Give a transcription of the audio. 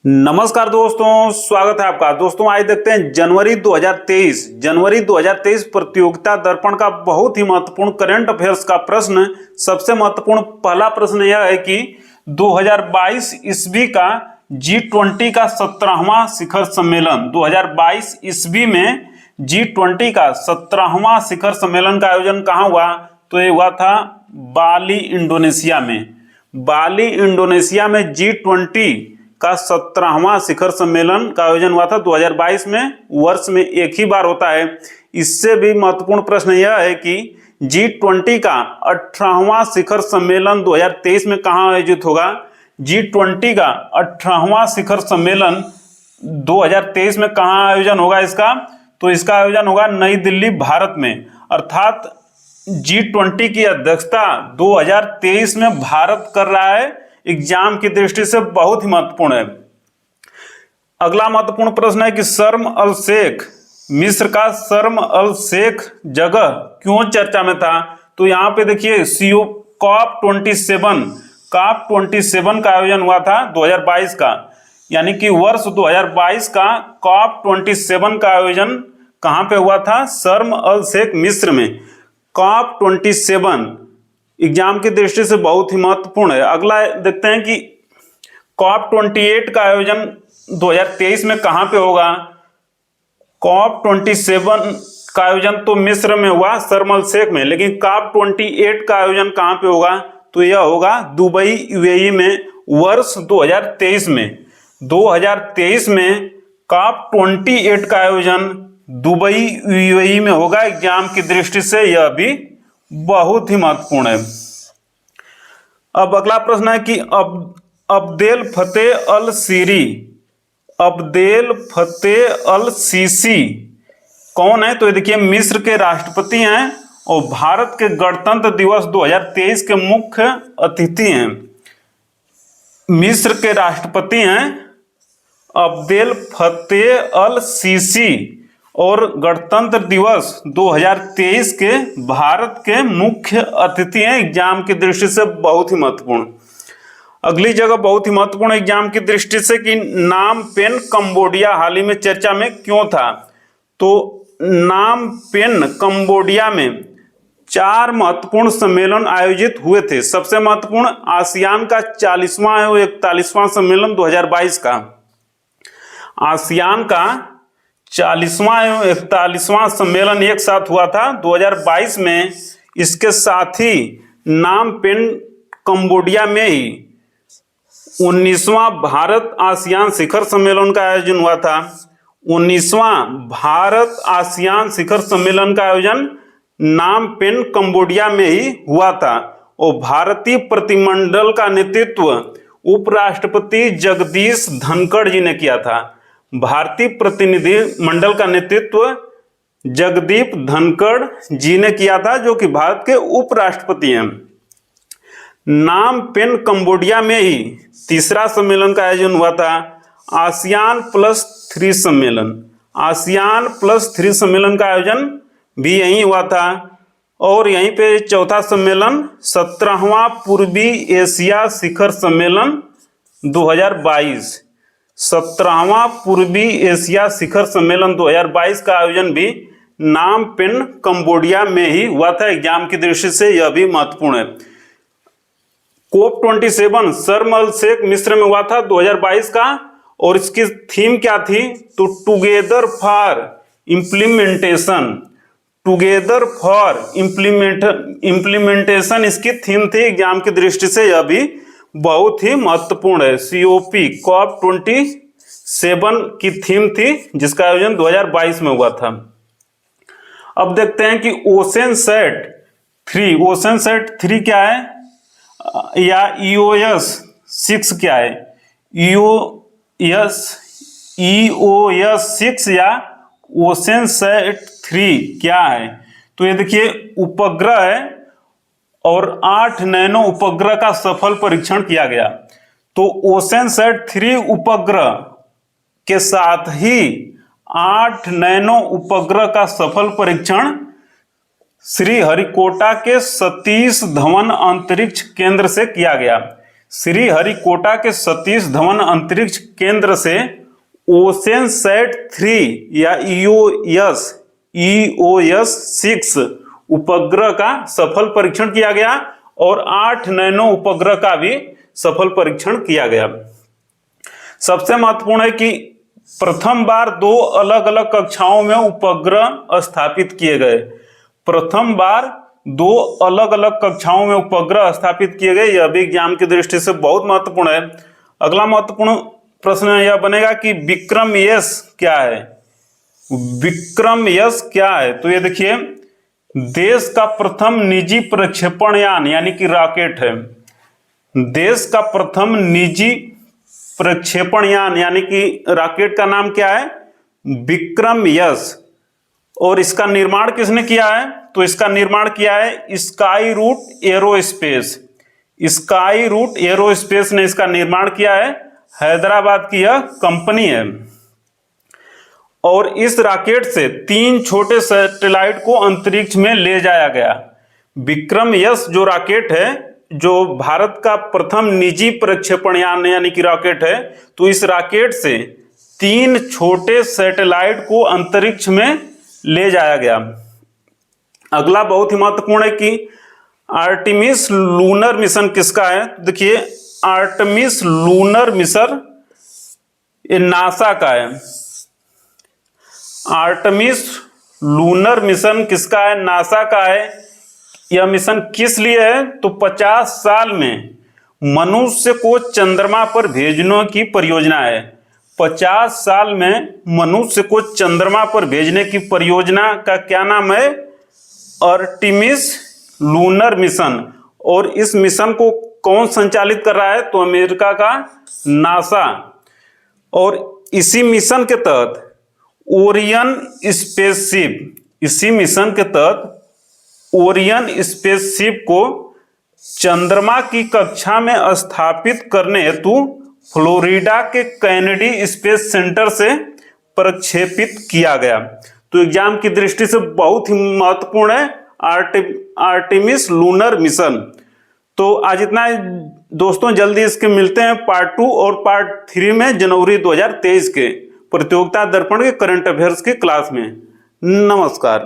नमस्कार दोस्तों, स्वागत है आपका। दोस्तों आज देखते हैं जनवरी 2023 प्रतियोगिता दर्पण का बहुत ही महत्वपूर्ण करंट अफेयर्स का प्रश्न। सबसे महत्वपूर्ण पहला प्रश्न यह है कि 2022 ईस्वी का G20 का 17वां शिखर सम्मेलन 2022 ईस्वी में G20 का 17वां शिखर सम्मेलन का आयोजन कहाँ हुआ? तो ये हुआ था बाली, इंडोनेशिया में। बाली, इंडोनेशिया में G20 का 17वां शिखर सम्मेलन का आयोजन हुआ था 2022 में। वर्ष में एक ही बार होता है। इससे भी महत्वपूर्ण प्रश्न यह है कि G20 का 18वां शिखर सम्मेलन 2023 में कहाँ आयोजित होगा? G20 का 18वां शिखर सम्मेलन 2023 में कहाँ आयोजन होगा इसका? तो इसका आयोजन होगा नई दिल्ली, भारत में। अर्थात G20 की अध्यक्षता 2023 में भारत कर रहा है। एग्जाम की दृष्टि से बहुत ही महत्वपूर्ण है। अगला महत्वपूर्ण प्रश्न है कि शर्म अल शेख, मिस्र का शर्म अल शेख जगह क्यों चर्चा में था? तो यहाँ पे देखिए COP 27 का आयोजन हुआ था 2022 का, यानी कि वर्ष 2022 का COP 27 का आयोजन कहाँ पे हुआ था? शर्म अल शेख, मिस्र में। COP 27 एग्जाम की दृष्टि से बहुत ही महत्वपूर्ण है। अगला देखते हैं कि COP 28 का आयोजन 2023 में कहाँ पे होगा? COP 27 का आयोजन तो मिस्र में हुआ, शर्म अल शेख में, लेकिन COP 28 का आयोजन कहाँ पे होगा? तो यह होगा दुबई, UAE में, वर्ष 2023 में। 2023 में COP 28 का आयोजन दुबई, UAE में होगा। एग्जाम की दृष्टि से यह भी बहुत ही महत्वपूर्ण है। अब अगला प्रश्न है कि अब्देल फतेह अल सीसी कौन है? तो ये देखिए मिस्र के राष्ट्रपति हैं और भारत के गणतंत्र दिवस 2023 के मुख्य अतिथि हैं। मिस्र के राष्ट्रपति हैं अब्देल फतेह अल सीसी और गणतंत्र दिवस 2023 के भारत के मुख्य अतिथि हैं। एग्जाम की दृष्टि से बहुत ही महत्वपूर्ण। अगली जगह बहुत ही महत्वपूर्ण एग्जाम की दृष्टि से कि नाम पेन कंबोडिया हाल ही में चर्चा में क्यों था? तो नाम पेन कंबोडिया में 4 महत्वपूर्ण सम्मेलन आयोजित हुए थे। सबसे महत्वपूर्ण आसियान का 40वां है, 41वां सम्मेलन 2022 का। आसियान का 40वां एवं 41वां सम्मेलन एक साथ हुआ था 2022 में। इसके साथ ही नाम पेन कंबोडिया में ही 19वां भारत आसियान शिखर सम्मेलन का आयोजन हुआ था। 19वां भारत आसियान शिखर सम्मेलन का आयोजन नाम पेन कंबोडिया में ही हुआ था और भारतीय प्रतिनिधिमंडल का नेतृत्व उपराष्ट्रपति जगदीश धनखड़ जी ने किया था। भारतीय प्रतिनिधि मंडल का नेतृत्व जगदीप धनखड़ जी ने किया था, जो कि भारत के उपराष्ट्रपति हैं। नाम पेन कंबोडिया में ही 3रा सम्मेलन का आयोजन हुआ था, ASEAN+3 सम्मेलन। ASEAN+3 सम्मेलन का आयोजन भी यहीं हुआ था। और यहीं पे 4था सम्मेलन 17वां पूर्वी एशिया शिखर सम्मेलन 2022। 17वां पूर्वी एशिया शिखर सम्मेलन 2022 का आयोजन भी नाम पेन कंबोडिया में ही हुआ था। एग्जाम की दृष्टि से यह भी महत्वपूर्ण है। COP 27 शर्म अल शेख, मिस्र में हुआ था 2022 का, और इसकी थीम क्या थी? तो टुगेदर फॉर इम्प्लीमेंटेशन इसकी थीम थी। एग्जाम की दृष्टि से यह भी बहुत ही महत्वपूर्ण है। COP 27 की थीम थी, जिसका आयोजन 2022 में हुआ था। अब देखते हैं कि ओशनसैट 3 क्या है या EOS 6 क्या है? EOS 6 या ओशनसैट 3 क्या है? तो ये देखिए उपग्रह है और 8 नैनो उपग्रह का सफल परीक्षण किया गया। तो ओशनसैट 3 उपग्रह के साथ ही 8 नैनो उपग्रह का सफल परीक्षण श्री हरिकोटा के सतीश धवन अंतरिक्ष केंद्र से किया गया। श्रीहरिकोटा के सतीश धवन अंतरिक्ष केंद्र से ओशनसैट 3 या EOS 6 उपग्रह का सफल परीक्षण किया गया और 8 नैनो उपग्रह का भी सफल परीक्षण किया गया। सबसे महत्वपूर्ण है कि प्रथम बार 2 अलग अलग कक्षाओं में उपग्रह स्थापित किए गए। प्रथम बार 2 अलग अलग कक्षाओं में उपग्रह स्थापित किए गए। यह भी एग्जाम की दृष्टि से बहुत महत्वपूर्ण है। अगला महत्वपूर्ण प्रश्न यह बनेगा कि विक्रम यस क्या है। विक्रम यस क्या है? तो ये देखिए, देश का प्रथम निजी प्रक्षेपण यान यानी कि रॉकेट है। देश का प्रथम निजी प्रक्षेपण यान यानी कि रॉकेट का नाम क्या है? विक्रम यस। और इसका निर्माण किसने किया है? तो इसका निर्माण किया है Skyroot Aerospace. Skyroot Aerospace ने इसका निर्माण किया है। हैदराबाद की यह कंपनी है। और इस रॉकेट से 3 छोटे सैटेलाइट को अंतरिक्ष में ले जाया गया। विक्रम यस जो रॉकेट है, जो भारत का प्रथम निजी प्रक्षेपण यान यानी कि रॉकेट है, तो इस रॉकेट से 3 छोटे सैटेलाइट को अंतरिक्ष में ले जाया गया। अगला बहुत ही महत्वपूर्ण है कि आर्टेमिस लूनर मिशन किसका है? देखिए, आर्टेमिस लूनर मिशन ये नासा का है। आर्टेमिस लूनर मिशन किसका है? नासा का है। यह मिशन किस लिए है? तो 50 साल में मनुष्य को चंद्रमा पर भेजने की परियोजना है। 50 साल में मनुष्य को चंद्रमा पर भेजने की परियोजना का क्या नाम है? Artemis lunar mission. और इस मिशन को कौन संचालित कर रहा है? तो अमेरिका का नासा। और इसी मिशन के तहत ओरियन स्पेसशिप, इसी मिशन के तहत ओरियन स्पेसशिप को चंद्रमा की कक्षा में स्थापित करने हेतु फ्लोरिडा के कैनेडी स्पेस सेंटर से प्रक्षेपित किया गया। तो एग्जाम की दृष्टि से बहुत ही महत्वपूर्ण है आर्टेमिस लूनर मिशन। तो आज इतना है दोस्तों। जल्दी इसके मिलते हैं पार्ट 2 और पार्ट 3 में जनवरी 2023 के प्रतियोगिता दर्पण के करंट अफेयर्स की क्लास में। नमस्कार।